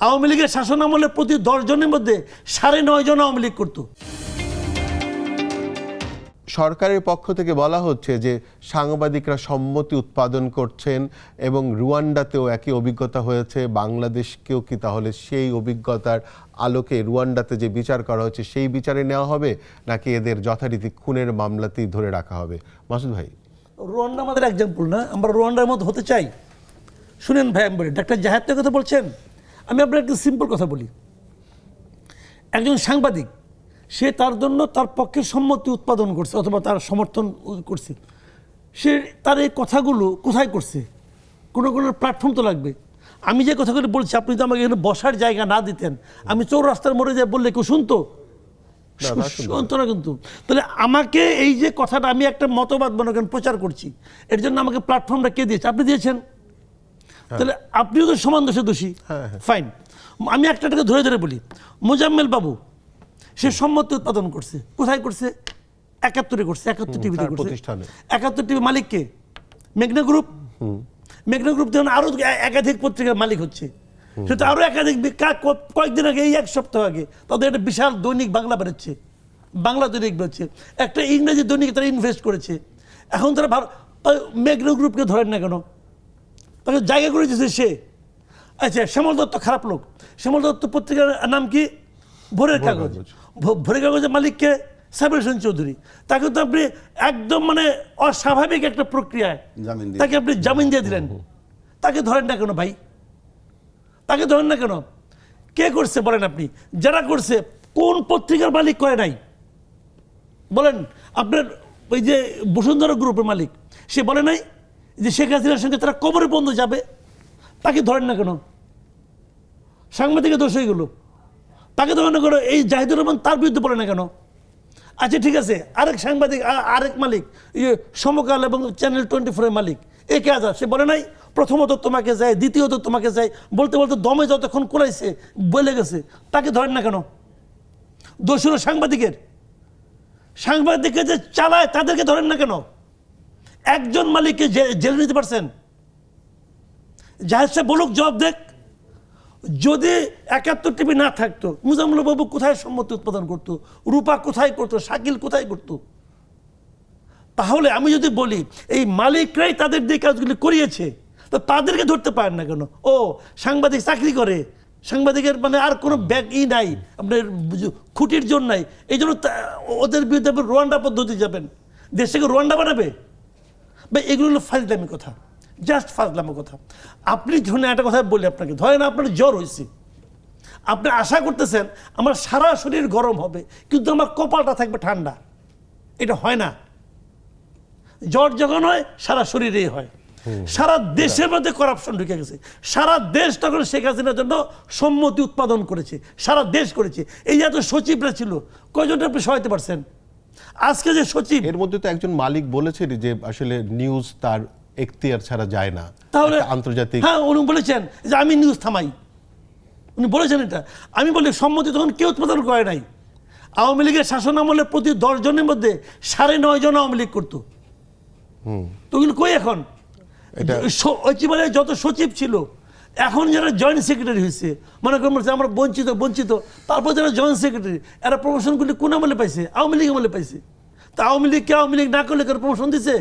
আওয়ামী লীগের শাসন আমলে প্রতি 10 জনের মধ্যে 9.5 জন আওয়ামী লীগ করতো। সরকারের পক্ষ থেকে বলা হচ্ছে যে সাংবাদিকরা সম্মতি উৎপাদন করছেন এবং রুয়ান্ডাতেও একই অভিজ্ঞতা হয়েছে। বাংলাদেশকেও কি তাহলে সেই অভিজ্ঞতার আলোকে রুয়ান্ডাতে যে বিচার করা হচ্ছে সেই বিচারে নেওয়া হবে, নাকি এদের যথারীতি খুনের মামলাতেই ধরে রাখা হবে? মাসুদ ভাই, রুয়ান্ডা আমাদের এক্সাম্পল না, আমরা রুয়ান্ডার মতো হতে চাই? শুনেন ভাই, আমি বলি, ডাক্তার জাহেদের কথা বলছেন, আমি আপনার একটা সিম্পল কথা বলি। একজন সাংবাদিক, সে তার জন্য তার পক্ষে সম্মতি উৎপাদন করছে অথবা তার সমর্থন করছে, সে তার এই কথাগুলো কোথায় করছে? কোনো প্ল্যাটফর্ম তো লাগবে। আমি যে কথাগুলো বলছি, আপনি তো আমাকে এখানে বসার জায়গা না দিতেন, আমি চৌরাস্তার মোড়ে যা বললে কেউ শুনতো? শুনতো না। কিন্তু তাহলে আমাকে এই যে কথাটা, আমি একটা মতবাদ মনে করেন প্রচার করছি, এর জন্য আমাকে প্ল্যাটফর্মটা কে দিয়েছে? আপনি দিয়েছেন। তাহলে আপনিও তো সমান দোষে দোষী। ফাইন, আমি একটা ধরে ধরে বলি। মোজাম্মেল বাবু, সে সম্মতি উৎপাদন করছে, কোথায় করছে? 71-এ করছে, 71 টিভিতে করছে। 71 টিভি মালিক কে? মেঘনা গ্রুপ। মেঘনা গ্রুপ যখন আরো একাধিক পত্রিকার মালিক হচ্ছে, সেটা আরো একাধিক। কয়েকদিন আগে, এই 1 সপ্তাহ আগে, তাদের একটা বিশাল দৈনিক বাংলা বেরোচ্ছে, বাংলা দৈনিক বেরোচ্ছে, একটা ইংরেজি দৈনিক তারা ইনভেস্ট করেছে। এখন তারা মেঘনা গ্রুপকে ধরেন না কেন? তাকে জায়গা করে দিয়েছে সে। আচ্ছা, শ্যামল দত্ত খারাপ লোক। শ্যামল দত্ত পত্রিকার নাম কি? ভোরের কাগজ। ভোরের কাগজের মালিককে সাবির হোসেন চৌধুরী। তাকে তো আপনি একদম মানে অস্বাভাবিক একটা প্রক্রিয়ায় তাকে আপনি জামিন দিয়ে দিলেন। তাকে ধরেন না কেন ভাই? তাকে ধরেন না কেন? কে করছে বলেন আপনি? যারা করছে কোন পত্রিকার মালিক করে নাই বলেন? আপনার ওই যে বসুন্ধরা গ্রুপের মালিক, সে বলে নাই যে শেখ হাসিনার সঙ্গে তারা কবরে বন্ধ যাবে? তাকে ধরেন না কেন? সাংবাদিকের দোষ হয়ে গেল, তাকে ধরেন না কেন? এই জাহিদুর রহমান, তার বিরুদ্ধে বলে না কেন? আচ্ছা ঠিক আছে, আরেক সাংবাদিক, আরেক মালিক, সমকাল এবং চ্যানেল 24-এর মালিক, একে আজাদ, সে বলে নাই প্রথমত তোমাকে যায়, দ্বিতীয়ত তোমাকে যায়, বলতে বলতে দমে যতক্ষণ কোলাইছে বলে গেছে, তাকে ধরেন না কেন? দোষ হলো সাংবাদিকের। সাংবাদিককে যে চালায় তাদেরকে ধরেন না কেন? একজন মালিককে জেলে নিতে পারছেন? জাহেদ সাহেব বলুক, জবাব দেখ। যদি 71 টিভি না থাকতো, মুজাম্মেল বাবু কোথায় সম্মতি উৎপাদন করতো? রূপা কোথায় করতো? শাকিল কোথায় করতো? তাহলে আমি যদি বলি এই মালিকরাই তাদের দিয়ে কাজগুলি করিয়েছে, তো তাদেরকে ধরতে পারেন না কেন? ও সাংবাদিক চাকরি করে, সাংবাদিকের মানে আর কোনো নাই, আপনার খুঁটির জোর নাই, এই জন্য ওদের বিরুদ্ধে রুয়ান্ডা পদ্ধতি যাবেন, দেশটাকে রুয়ান্ডা বানাবে? বা এগুলো হলো ফাজলামি কথা, জাস্ট ফাজলামো কথা। আপনি ধরেন একটা কথা বলি আপনাকে, ধরেন আপনার জ্বর হয়েছে, আপনি আশা করতেছেন আমার সারা শরীর গরম হবে কিন্তু আমার কপালটা থাকবে ঠান্ডা। এটা হয় না। জ্বর যখন হয় সারা শরীরেই হয়। সারা দেশের মধ্যে করাপশন ঢুকে গেছে। সারা দেশ তখন শেখ হাসিনার জন্য সম্মতি উৎপাদন করেছে, সারা দেশ করেছে। এই যে এত সচিবরা ছিল, কয়জনটা আপনি সহায়তে পারছেন? আজকে যে সচিব, এর মধ্যে তো একজন মালিক বলেছেন যে আসলে নিউজ তার এখতিয়ার ছাড়া যায় না, তাহলে আন্তর্জাতিক। হ্যাঁ, উনি বলেছেন যে আমি নিউজ থামাই, উনি বলেছেন এটা। আমি বলি সম্মতি তখন কেউ উৎপাদন করে নাই। আওয়ামী লীগের শাসন আমলে প্রতি 10 জনের মধ্যে 9.5 জন আওয়ামী লীগ করতো। তো ওগুলো কই এখন? সচিবালয়ে যত সচিব ছিল, এখন যারা জয়েন্ট সেক্রেটারি হয়েছে, মনে করেন আমরা বঞ্চিত, তারপর যারা জয়েন্ট সেক্রেটারি, এরা প্রমোশনগুলি কোন আমলে পাইছে? আওয়ামী লীগ আমলে পাইছে। তা আওয়ামী লীগকে আওয়ামী লীগ না করলে কারো প্রমোশন দিছে?